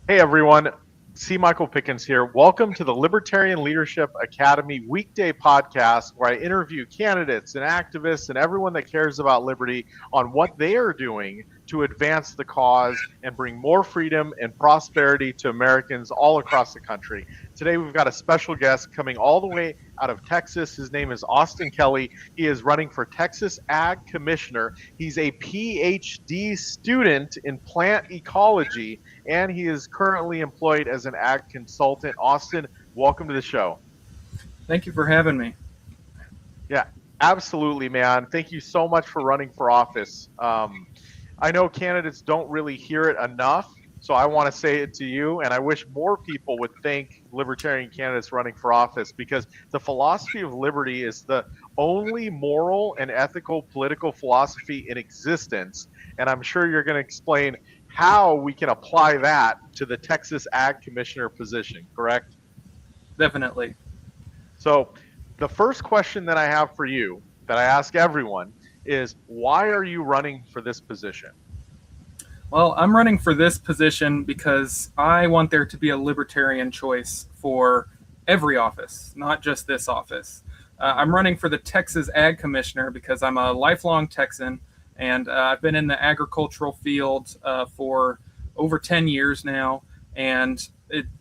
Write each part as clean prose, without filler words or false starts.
Hey everyone, C. Michael Pickens here. Welcome to the Libertarian Leadership Academy weekday podcast where I interview candidates and activists and everyone that cares about liberty on what they are doing to advance the cause and bring more freedom and prosperity to Americans all across the country. Today we've got a special guest coming all the way out of Texas. His name is Austin Kelly. He is running for Texas Ag Commissioner. He's a PhD student in plant ecology and he is currently employed as an ag consultant. Austin, welcome to the show. Thank you for having me. Yeah, absolutely, man. Thank you so much for running for office. I know candidates don't really hear it enough, so I want to say it to you, and I wish more people would thank libertarian candidates running for office because the philosophy of liberty is the only moral and ethical political philosophy in existence, and I'm sure you're going to explain how we can apply that to the Texas Ag Commissioner position, correct? Definitely. So, the first question that I have for you, that I ask everyone, is why are you running for this position? Well, I'm running for this position because I want there to be a libertarian choice for every office, not just this office. I'm running for the Texas Ag Commissioner because I'm a lifelong Texan and I've been in the agricultural field for over 10 years now. And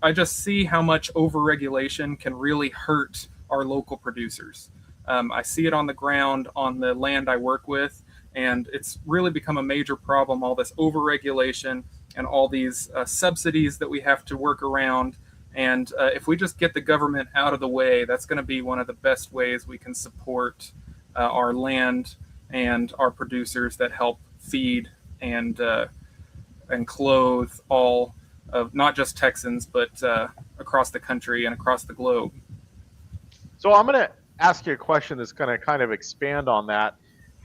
I just see how much overregulation can really hurt our local producers. I see it on the ground on the land I work with, and it's really become a major problem. All this overregulation and all these subsidies that we have to work around. And if we just get the government out of the way, that's going to be one of the best ways we can support our land and our producers that help feed and clothe all of not just Texans, but across the country and across the globe. So, I'm going to ask you a question that's going to kind of expand on that.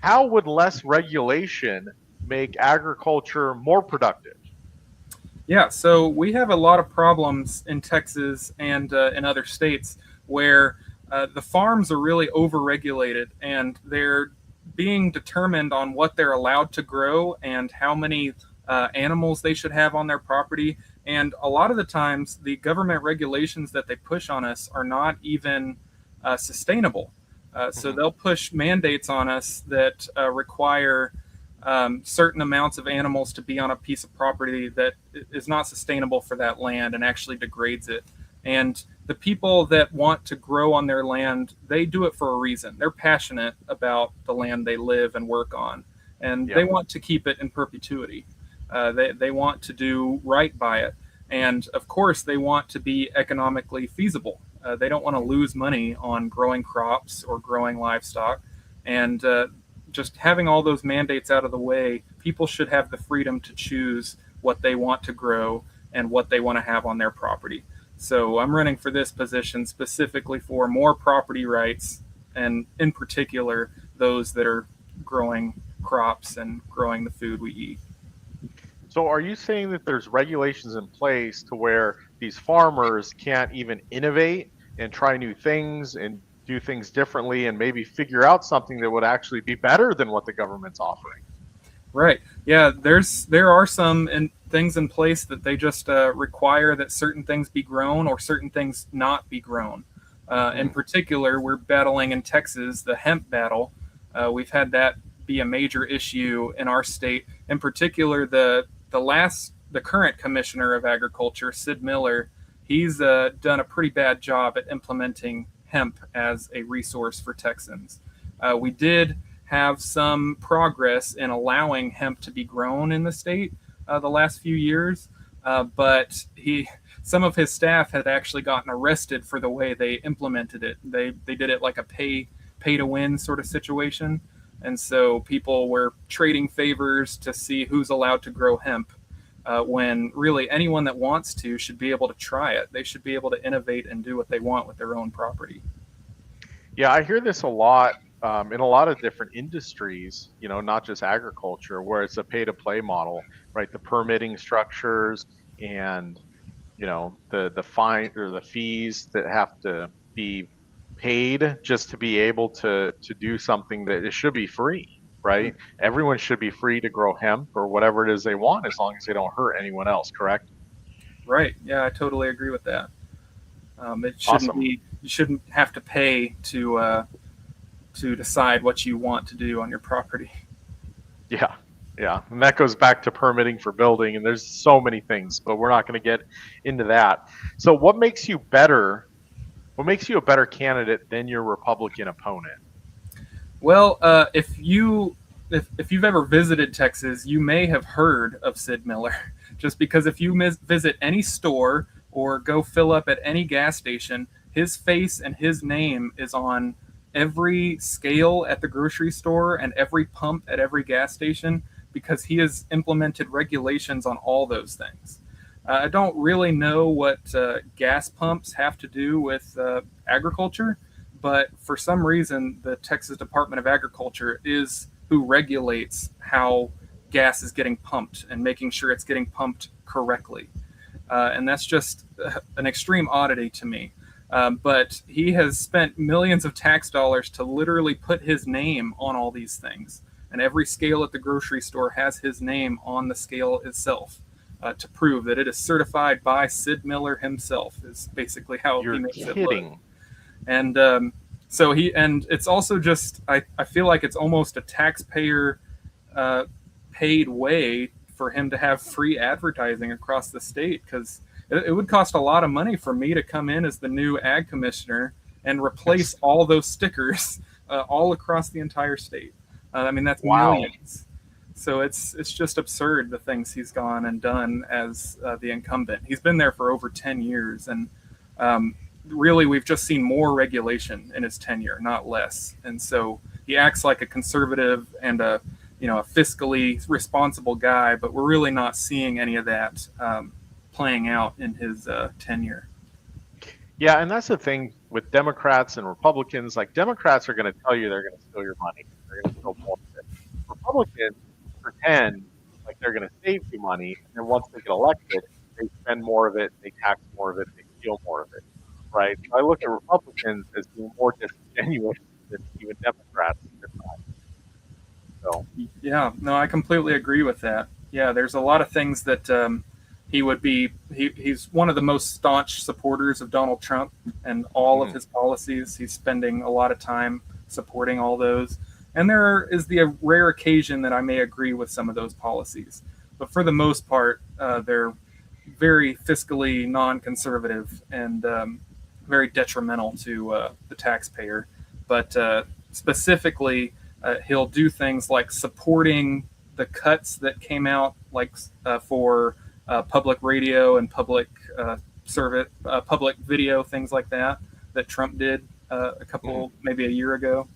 How would less regulation make agriculture more productive? Yeah, so we have a lot of problems in Texas and in other states where the farms are really overregulated and they're being determined on what they're allowed to grow and how many animals they should have on their property. And a lot of the times, the government regulations that they push on us are not even sustainable. So Mm-hmm. they'll push mandates on us that require certain amounts of animals to be on a piece of property that is not sustainable for that land and actually degrades it. And the people that want to grow on their land, they do it for a reason. They're passionate about the land they live and work on, and they Yep. want to keep it in perpetuity. They want to do right by it. And of course, they want to be economically feasible. They don't want to lose money on growing crops or growing livestock. And just having all those mandates out of the way, people should have the freedom to choose what they want to grow and what they want to have on their property. So I'm running for this position specifically for more property rights, and in particular, those that are growing crops and growing the food we eat. So, are you saying that there's regulations in place to where these farmers can't even innovate and try new things and do things differently and maybe figure out something that would actually be better than what the government's offering? Right. Yeah. There are some things in place that they just require that certain things be grown or certain things not be grown. In Mm, particular, we're battling in Texas the hemp battle. We've had that be a major issue in our state. In particular, the current commissioner of agriculture, Sid Miller, he's done a pretty bad job at implementing hemp as a resource for Texans. We did have some progress in allowing hemp to be grown in the state the last few years, but some of his staff had actually gotten arrested for the way they implemented it. They did it like a pay to win sort of situation, and so people were trading favors to see who's allowed to grow hemp. When really anyone that wants to should be able to try it. They should be able to innovate and do what they want with their own property. yeah, I hear this a lot in a lot of different industries, not just agriculture, where it's a pay to play model, right? The permitting structures and, the fine or the fees that have to be paid just to be able to do something that it should be free, right? Everyone should be free to grow hemp or whatever it is they want as long as they don't hurt anyone else, correct? Right. Yeah, I totally agree with that. It shouldn't Awesome. be. You shouldn't have to pay to decide what you want to do on your property. Yeah. Yeah. And that goes back to permitting for building, and there's so many things, but we're not going to get into that. So what makes you better? What makes you a better candidate than your Republican opponent? Well, if you've ever visited Texas, you may have heard of Sid Miller. Just because if you visit any store or go fill up at any gas station, his face and his name is on every scale at the grocery store and every pump at every gas station because he has implemented regulations on all those things. I don't really know what gas pumps have to do with agriculture, but for some reason, the Texas Department of Agriculture is who regulates how gas is getting pumped and making sure it's getting pumped correctly. And that's just an extreme oddity to me. But he has spent millions of tax dollars to literally put his name on all these things. And every scale at the grocery store has his name on the scale itself to prove that it is certified by Sid Miller himself, is basically how You're he makes it look. kidding. And and it's also just, I feel like it's almost a taxpayer paid way for him to have free advertising across the state, because it would cost a lot of money for me to come in as the new ag commissioner and replace all those stickers all across the entire state. I mean, that's Wow. millions. So it's just absurd, the things he's gone and done as the incumbent. He's been there for over 10 years, and really we've just seen more regulation in his tenure, not less. And so he acts like a conservative and a fiscally responsible guy, but we're really not seeing any of that playing out in his tenure. Yeah, and that's the thing with Democrats and Republicans. Like, Democrats are going to tell you they're going to steal your money. They're going to steal more of it. Republicans pretend like they're going to save you money, and then once they get elected, they spend more of it, they tax more of it, they steal more of it, right? So I look at Republicans as being more disingenuous than even Democrats at times. So Yeah, no, I completely agree with that. Yeah, there's a lot of things that he's one of the most staunch supporters of Donald Trump and all of his policies. He's spending a lot of time supporting all those. And there is the rare occasion that I may agree with some of those policies. But for the most part, they're very fiscally non-conservative and very detrimental to the taxpayer. But specifically, he'll do things like supporting the cuts that came out, like for public radio and public public video, things like that Trump did maybe a year ago.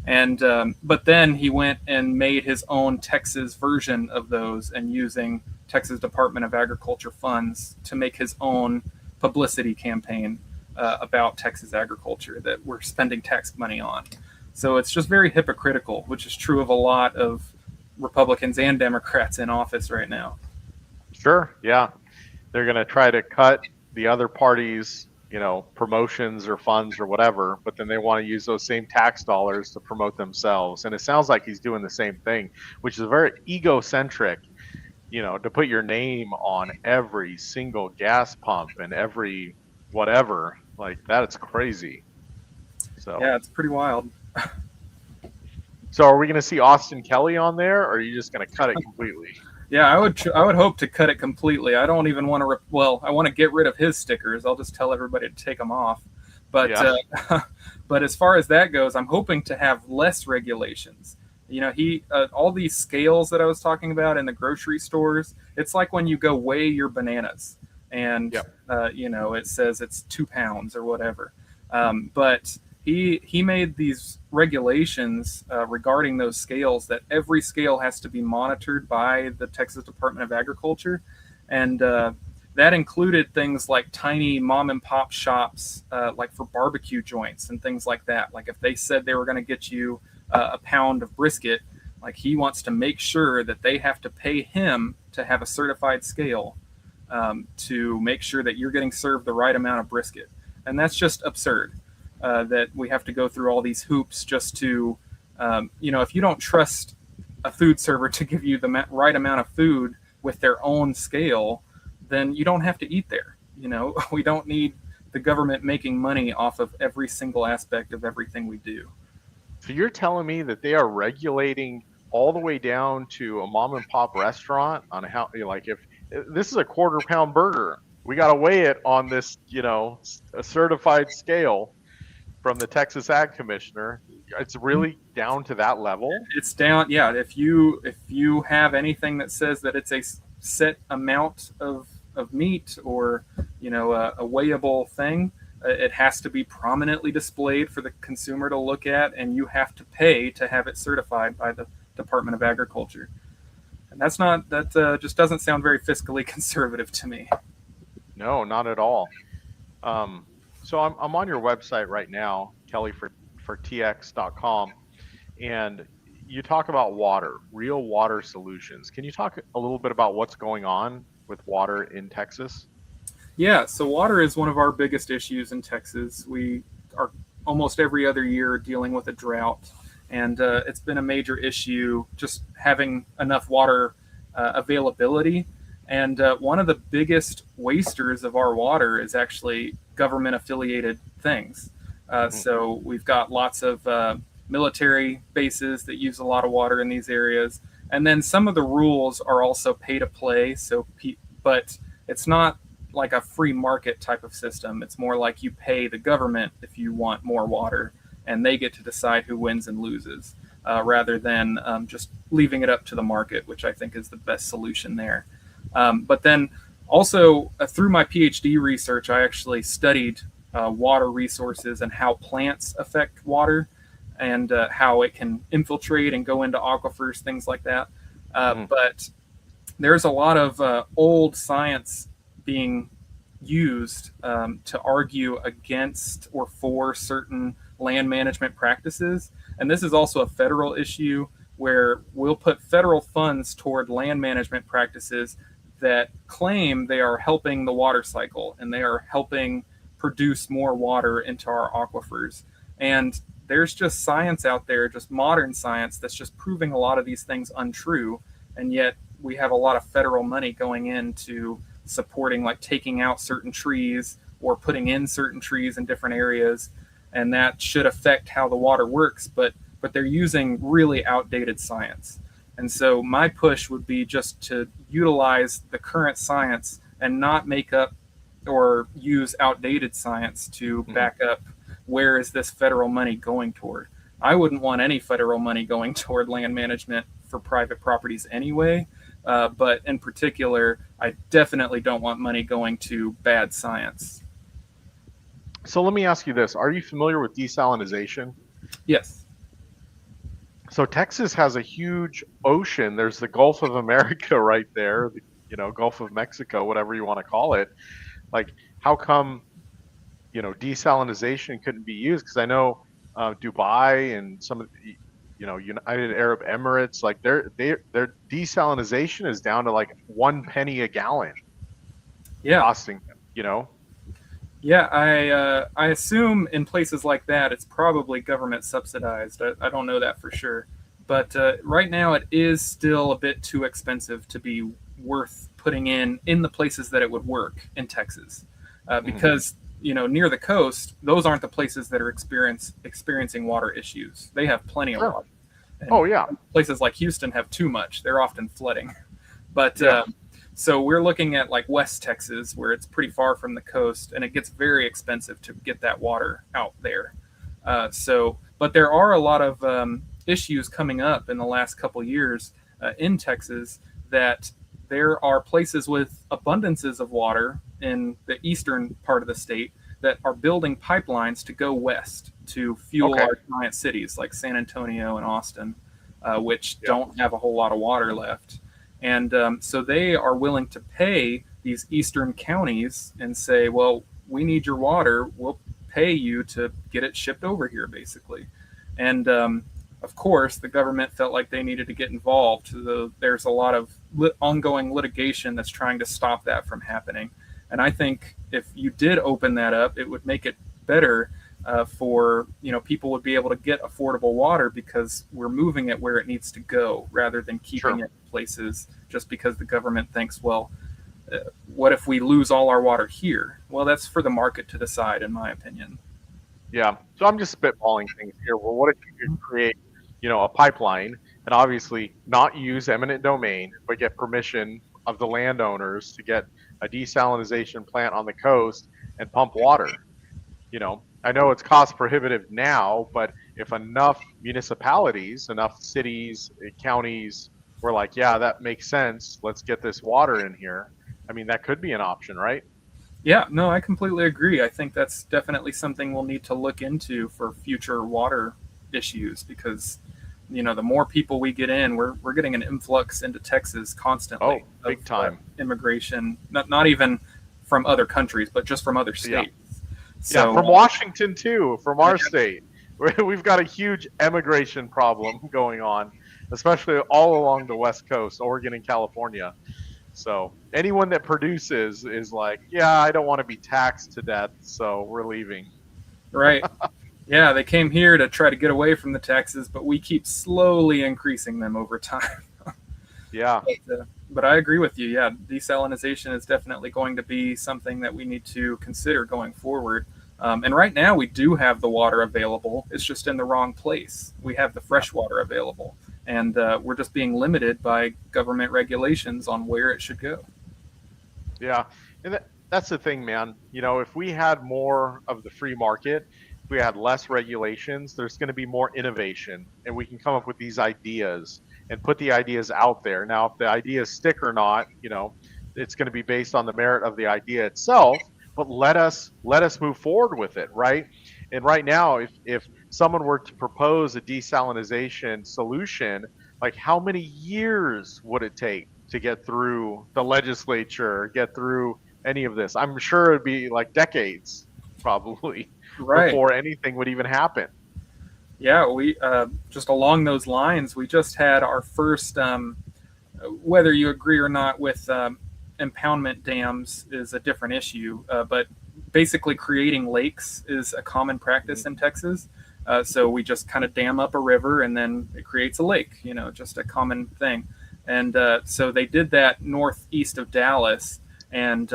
And but then he went and made his own Texas version of those, and using Texas Department of Agriculture funds to make his own publicity campaign about Texas agriculture that we're spending tax money on. So it's just very hypocritical, which is true of a lot of Republicans and Democrats in office right now. sure, yeah, they're going to try to cut the other party's, promotions or funds or whatever, but then they want to use those same tax dollars to promote themselves. And it sounds like he's doing the same thing, which is very egocentric, to put your name on every single gas pump and every whatever like that. It's crazy. So Yeah, it's pretty wild. So are we going to see Austin Kelly on there, or are you just going to cut it completely? Yeah, I would hope to cut it completely. I don't even want to. I want to get rid of his stickers. I'll just tell everybody to take them off. But but as far as that goes, I'm hoping to have less regulations. He all these scales that I was talking about in the grocery stores. It's like when you go weigh your bananas, and it says it's 2 pounds or whatever. But he made these regulations regarding those scales, that every scale has to be monitored by the Texas Department of Agriculture. And that included things like tiny mom and pop shops, like for barbecue joints and things like that. Like if they said they were going to get you a pound of brisket, like he wants to make sure that they have to pay him to have a certified scale to make sure that you're getting served the right amount of brisket. And that's just absurd. That we have to go through all these hoops just to, if you don't trust a food server to give you the right amount of food with their own scale, then you don't have to eat there. We don't need the government making money off of every single aspect of everything we do. So you're telling me that they are regulating all the way down to a mom and pop restaurant on how, like, if this is a quarter-pound burger, we got to weigh it on this, a certified scale from the Texas Ag Commissioner. It's really down to that level. It's down, yeah. If you have anything that says that it's a set amount of meat, or a weighable thing, it has to be prominently displayed for the consumer to look at, and you have to pay to have it certified by the Department of Agriculture. And that just doesn't sound very fiscally conservative to me. No, not at all. So I'm on your website right now, Kelly, for tx.com, and you talk about water, real water solutions. Can you talk a little bit about what's going on with water in Texas? Yeah, so water is one of our biggest issues in Texas. We are almost every other year dealing with a drought, and it's been a major issue just having enough water availability. And one of the biggest wasters of our water is actually government affiliated things. So we've got lots of military bases that use a lot of water in these areas. And then some of the rules are also pay to play. But it's not like a free market type of system. It's more like you pay the government if you want more water, and they get to decide who wins and loses, rather than just leaving it up to the market, which I think is the best solution there. But then also through my PhD research, I actually studied water resources and how plants affect water, and how it can infiltrate and go into aquifers, things like that. But there's a lot of old science being used to argue against or for certain land management practices. And this is also a federal issue, where we'll put federal funds toward land management practices that claim they are helping the water cycle and they are helping produce more water into our aquifers. And there's just science out there, just modern science, that's just proving a lot of these things untrue. And yet we have a lot of federal money going into supporting, like taking out certain trees or putting in certain trees in different areas. And that should affect how the water works, but they're using really outdated science. And so my push would be just to utilize the current science and not make up or use outdated science to back up where is this federal money going toward. I wouldn't want any federal money going toward land management for private properties anyway. But in particular, I definitely don't want money going to bad science. So let me ask you this. Are you familiar with desalination? Yes. So Texas has a huge ocean. There's the Gulf of America right there, Gulf of Mexico, whatever you want to call it. Like, how come, desalination couldn't be used? Because I know Dubai and some of the, United Arab Emirates, like their desalination is down to like 1 penny a gallon. Yeah. Costing, Yeah, I assume in places like that, it's probably government subsidized. I don't know that for sure. But right now, it is still a bit too expensive to be worth putting in the places that it would work in Texas. Because, near the coast, those aren't the places that are experiencing water issues. They have plenty of water. And places like Houston have too much. They're often flooding. But so we're looking at like West Texas, where it's pretty far from the coast, and it gets very expensive to get that water out there. But there are a lot of issues coming up in the last couple years in Texas, that there are places with abundances of water in the eastern part of the state that are building pipelines to go west to fuel our giant cities like San Antonio and Austin, which don't have a whole lot of water left. And so they are willing to pay these eastern counties and say, well, we need your water. We'll pay you to get it shipped over here, basically. And of course, the government felt like they needed to get involved. There's a lot of ongoing litigation that's trying to stop that from happening. And I think if you did open that up, it would make it better for, people would be able to get affordable water, because we're moving it where it needs to go rather than keeping it in places just because the government thinks, well, What if we lose all our water here? Well, that's for the market to decide, in my opinion. Yeah. So I'm just spitballing things here. Well, what if you could create, a pipeline and obviously not use eminent domain, but get permission of the landowners to get a desalination plant on the coast and pump water? I know it's cost prohibitive now, but if enough municipalities, enough cities, counties were like, yeah, that makes sense. Let's get this water in here. I mean, that could be an option, right? Yeah, no, I completely agree. I think that's definitely something we'll need to look into for future water issues because, the more people we get in, we're getting an influx into Texas constantly. Oh, big time. Immigration, not even from other countries, but just from other states. So, from Washington too, from our state. We've got a huge immigration problem going on, especially all along the West Coast, Oregon and California. So anyone that produces is like, yeah, I don't want to be taxed to death, so we're leaving. Right. Yeah, they came here to try to get away from the taxes, but we keep slowly increasing them over time. Yeah. But I agree with you. Yeah, desalinization is definitely going to be something that we need to consider going forward. And right now we do have the water available. It's just in the wrong place. We have the fresh water available. And we're just being limited by government regulations on where it should go. Yeah, and that's the thing, man. If we had more of the free market, if we had less regulations, there's going to be more innovation, and we can come up with these ideas and put the ideas out there. Now, if the ideas stick or not, it's going to be based on the merit of the idea itself. But let us move forward with it, right? And right now, if someone were to propose a desalinization solution, like how many years would it take to get through the legislature, get through any of this? I'm sure it'd be like decades, probably, before anything would even happen. Yeah, we just along those lines, we just had our first, whether you agree or not with impoundment dams is a different issue, but basically creating lakes is a common practice in Texas. So we just kind of dam up a river and then it creates a lake, just a common thing. And so they did that northeast of Dallas. And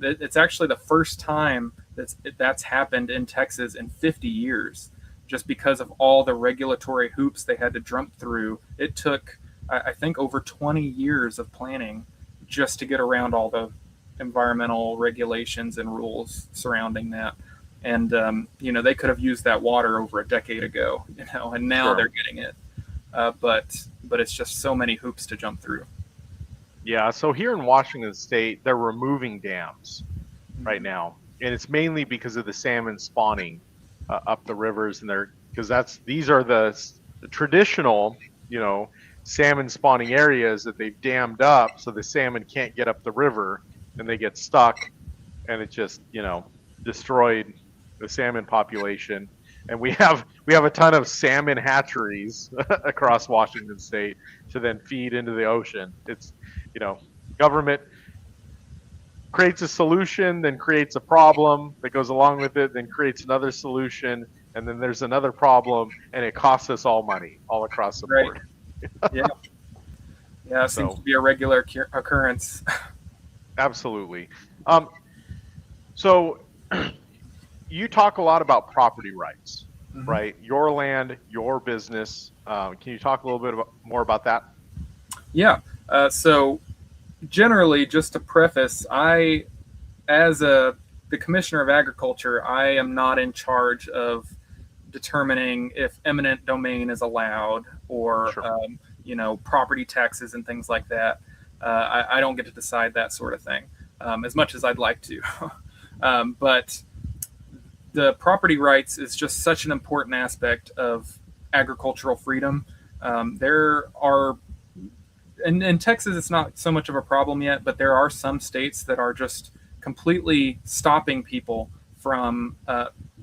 it's actually the first time that's happened in Texas in 50 years, just because of all the regulatory hoops they had to jump through. It took, I think, over 20 years of planning just to get around all the environmental regulations and rules surrounding that. And, they could have used that water over a decade ago, and now they're getting it. But it's just so many hoops to jump through. Yeah. So here in Washington State, they're removing dams right now. And it's mainly because of the salmon spawning up the rivers. And these are the traditional, salmon spawning areas that they've dammed up so the salmon can't get up the river and they get stuck, and it just destroyed the salmon population. And we have a ton of salmon hatcheries across Washington State to then feed into the ocean. It's government creates a solution, then creates a problem that goes along with it, then creates another solution, and then there's another problem, and it costs us all money all across the board. Yeah. It seems to be a regular occurrence. Absolutely. So you talk a lot about property rights, right? Your land, your business. Can you talk a little bit more about that? Yeah. So generally, just to preface, as the Commissioner of Agriculture, I am not in charge of determining if eminent domain is allowed or, property taxes and things like that. I don't get to decide that sort of thing, as much as I'd like to. But the property rights is just such an important aspect of agricultural freedom. There are, in Texas, it's not so much of a problem yet, but there are some states that are just completely stopping people from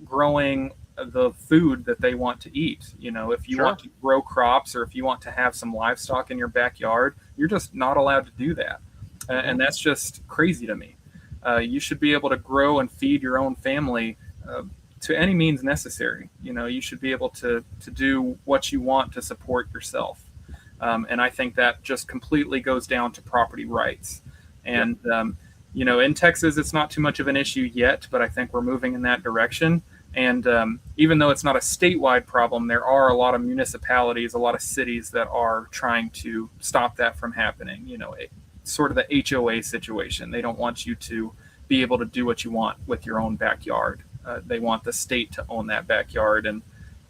growing the food that they want to eat. If you want to grow crops or if you want to have some livestock in your backyard, you're just not allowed to do that. And that's just crazy to me. You should be able to grow and feed your own family to any means necessary. You should be able to do what you want to support yourself. And I think that just completely goes down to property rights. And In Texas, it's not too much of an issue yet, but I think we're moving in that direction. And even though it's not a statewide problem, there are a lot of municipalities, a lot of cities that are trying to stop that from happening. Sort of the HOA situation. They don't want you to be able to do what you want with your own backyard. They want the state to own that backyard, and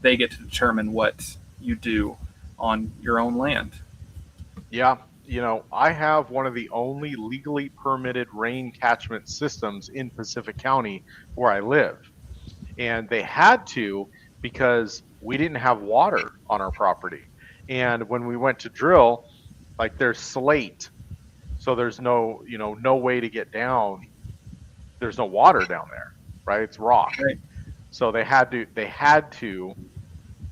they get to determine what you do on your own land. Yeah. I have one of the only legally permitted rain catchment systems in Pacific County where I live. And they had to because we didn't have water on our property. And when we went to drill, like there's slate. So there's no way to get down. There's no water down there, right? It's rock. Right. So they had to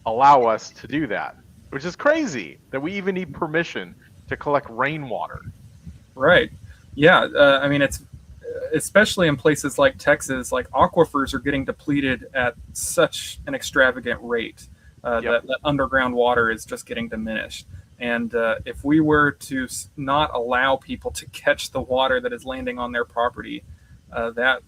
allow us to do that, which is crazy that we even need permission to collect rainwater. Right. Yeah. I mean, it's especially in places like Texas, like aquifers are getting depleted at such an extravagant rate that underground water is just getting diminished. And if we were to not allow people to catch the water that is landing on their property, that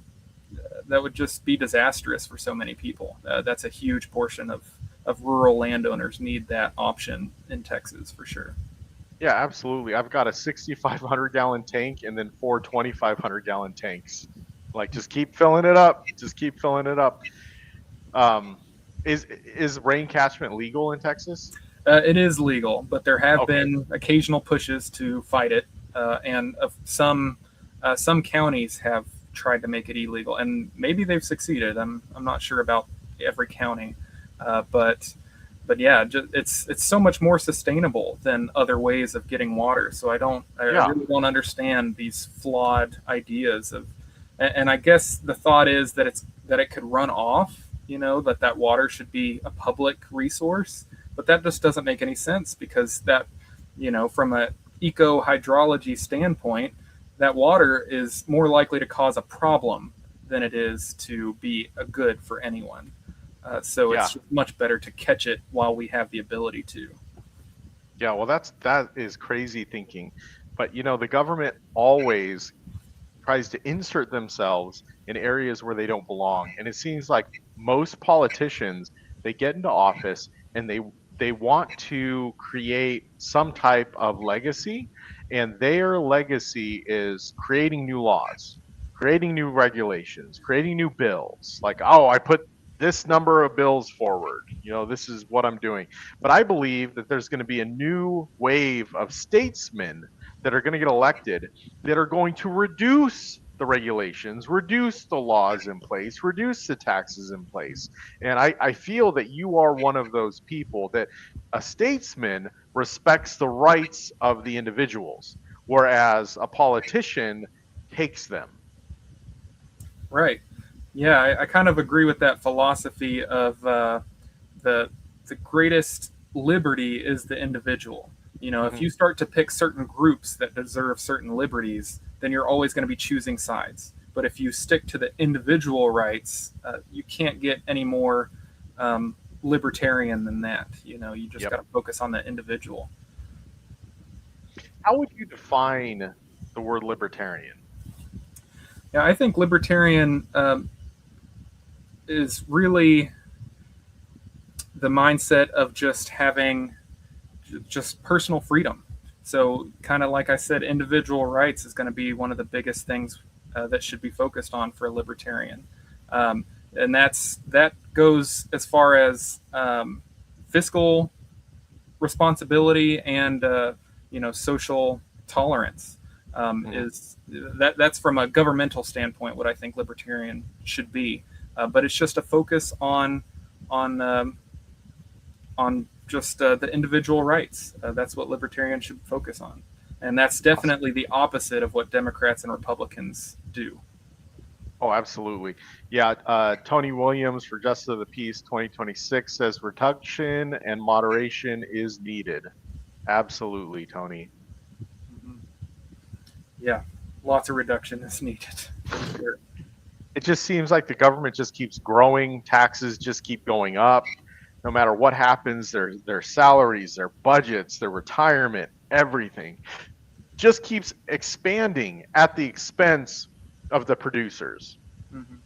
would just be disastrous for so many people. That's a huge portion of rural landowners need that option in Texas for sure. Yeah, absolutely. I've got a 6,500 gallon tank and then 4 2,500 gallon tanks. Like, just keep filling it up. Just keep filling it up. Is rain catchment legal in Texas? It is legal, but there have been occasional pushes to fight it, and some counties have tried to make it illegal, and maybe they've succeeded. I'm not sure about every county, but yeah, it's so much more sustainable than other ways of getting water. So I really don't understand these flawed ideas and I guess the thought is that it could run off, that water should be a public resource, but that just doesn't make any sense because that, from a eco hydrology standpoint, that water is more likely to cause a problem than it is to be a good for anyone. So it's much better to catch it while we have the ability to. Yeah, well, that is crazy thinking. But, the government always tries to insert themselves in areas where they don't belong. And it seems like most politicians, they get into office and they want to create some type of legacy. And their legacy is creating new laws, creating new regulations, creating new bills. Like, I put this number of bills forward, this is what I'm doing. But I believe that there's going to be a new wave of statesmen that are going to get elected that are going to reduce the regulations, reduce the laws in place, reduce the taxes in place. And I feel that you are one of those people, that a statesman respects the rights of the individuals, whereas a politician takes them. Right. Yeah, I kind of agree with that philosophy of the greatest liberty is the individual. If you start to pick certain groups that deserve certain liberties, then you're always going to be choosing sides. But if you stick to the individual rights, you can't get any more libertarian than that. You just got to focus on the individual. How would you define the word libertarian? Yeah, I think libertarian is really the mindset of just having just personal freedom. So kind of like I said, individual rights is going to be one of the biggest things that should be focused on for a libertarian. And that goes as far as fiscal responsibility and social tolerance. Is that's from a governmental standpoint what I think libertarian should be. But it's just a focus on just the individual rights. That's what libertarians should focus on. And that's definitely the opposite of what Democrats and Republicans do. Oh, absolutely. Yeah, Tony Williams for Justice of the Peace 2026 says reduction and moderation is needed. Absolutely, Tony. Mm-hmm. Yeah, lots of reduction is needed. Sure. It just seems like the government just keeps growing. Taxes just keep going up. No matter what happens, their salaries, their budgets, their retirement, everything just keeps expanding at the expense of the producers. Mhm.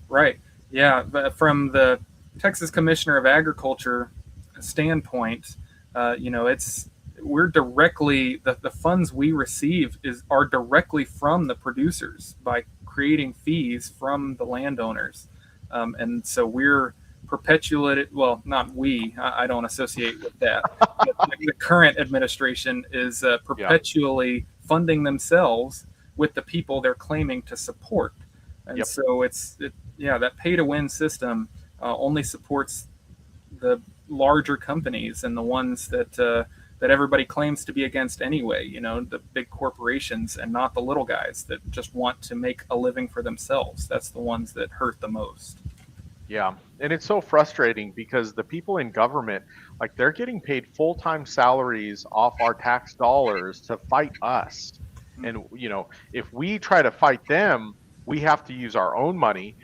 Right. Yeah. But from the Texas Commissioner of Agriculture standpoint, it's we're directly the funds we receive are directly from the producers by creating fees from the landowners, and so we're perpetuated. Well, not we. I don't associate with that. The current administration is perpetually funding themselves with the people they're claiming to support, and Yep. so that pay to win system only supports the larger companies and the ones that everybody claims to be against anyway. The big corporations, and not the little guys that just want to make a living for themselves. That's the ones that hurt the most. Yeah. And it's so frustrating because the people in government, like they're getting paid full-time salaries off our tax dollars to fight us. And if we try to fight them, we have to use our own money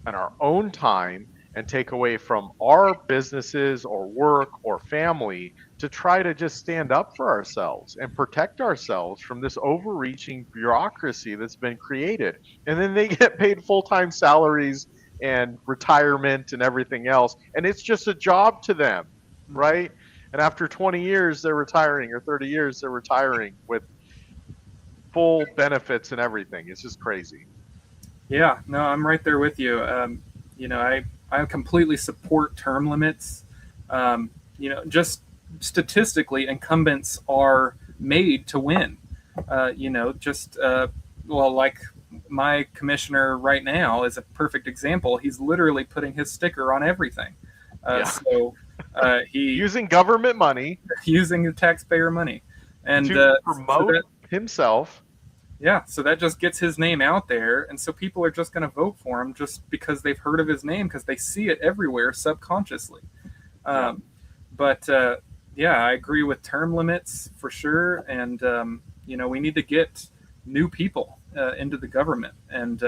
and our own time and take away from our businesses or work or family to try to just stand up for ourselves and protect ourselves from this overreaching bureaucracy that's been created. And then they get paid full-time salaries and retirement and everything else, and it's just a job to them, right? And after 20 years they're retiring, or 30 years they're retiring with full benefits and everything. It's just crazy. Yeah, no, I'm right there with you. I completely support term limits. Just statistically, incumbents are made to win. Like my commissioner right now is a perfect example. He's literally putting his sticker on everything. So he using government money, using the taxpayer money, and to promote himself. Yeah, so that just gets his name out there, and so people are just going to vote for him just because they've heard of his name, because they see it everywhere subconsciously. I agree with term limits for sure, and we need to get new people into the government. And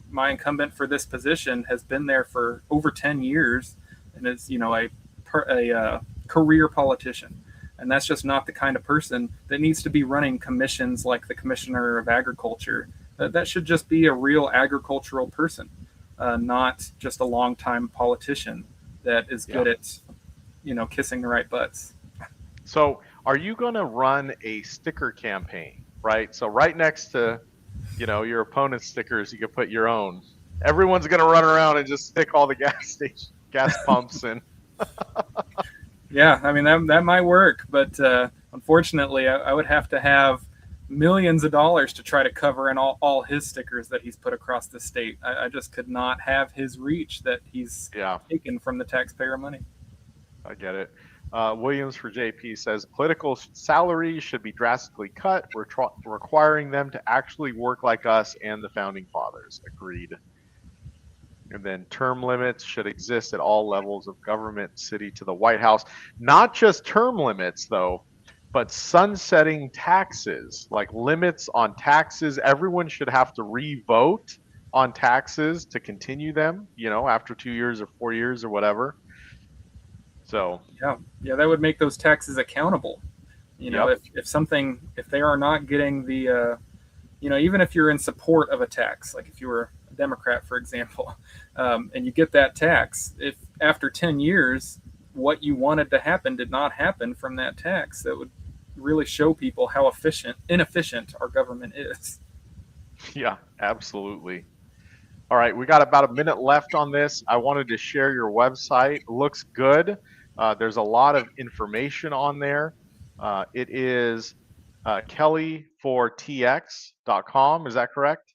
my incumbent for this position has been there for over 10 years, and is a career politician. And that's just not the kind of person that needs to be running commissions like the Commissioner of Agriculture. That should just be a real agricultural person, not just a longtime politician that is good at, kissing the right butts. So are you going to run a sticker campaign, right? So right next to, your opponent's stickers, you can put your own. Everyone's going to run around and just stick all the gas pumps in. Yeah, I mean, that might work, but unfortunately, I would have to have millions of dollars to try to cover in all his stickers that he's put across the state. I just could not have his reach that he's taken from the taxpayer money. I get it. Williams for JP says political salaries should be drastically cut, requiring them to actually work like us and the founding fathers. Agreed. And then term limits should exist at all levels of government, city to the White House. Not just term limits, though, but sunsetting taxes, like limits on taxes. Everyone should have to re-vote on taxes to continue them, after 2 years or 4 years or whatever. So yeah, that would make those taxes accountable. If they are not getting the, even if you're in support of a tax, like if you were Democrat, for example, and you get that tax, if after 10 years what you wanted to happen did not happen from that tax, that would really show people how inefficient our government is. Yeah, absolutely. All right, we got about a minute left on this. I wanted to share your website. It looks good. There's a lot of information on there. It is kellyfortx.com. Is that correct?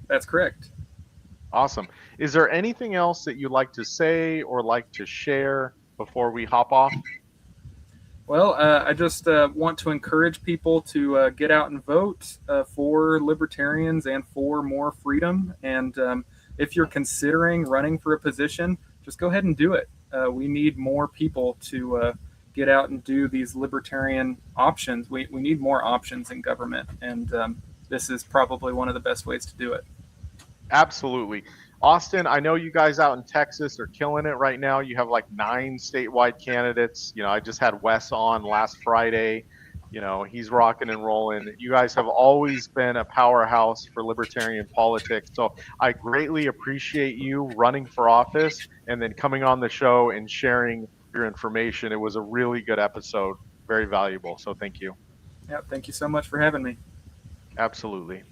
That's correct. Awesome. Is there anything else that you'd like to say or like to share before we hop off? Well, I just want to encourage people to get out and vote for libertarians and for more freedom. And if you're considering running for a position, just go ahead and do it. We need more people to get out and do these libertarian options. We need more options in government, and this is probably one of the best ways to do it. Absolutely. Austin, I know you guys out in Texas are killing it right now. You have like 9 statewide candidates. I just had Wes on last Friday. he's rocking and rolling. You guys have always been a powerhouse for libertarian politics. So I greatly appreciate you running for office and then coming on the show and sharing your information. It was a really good episode, very valuable. So thank you. Yeah, thank you so much for having me. Absolutely.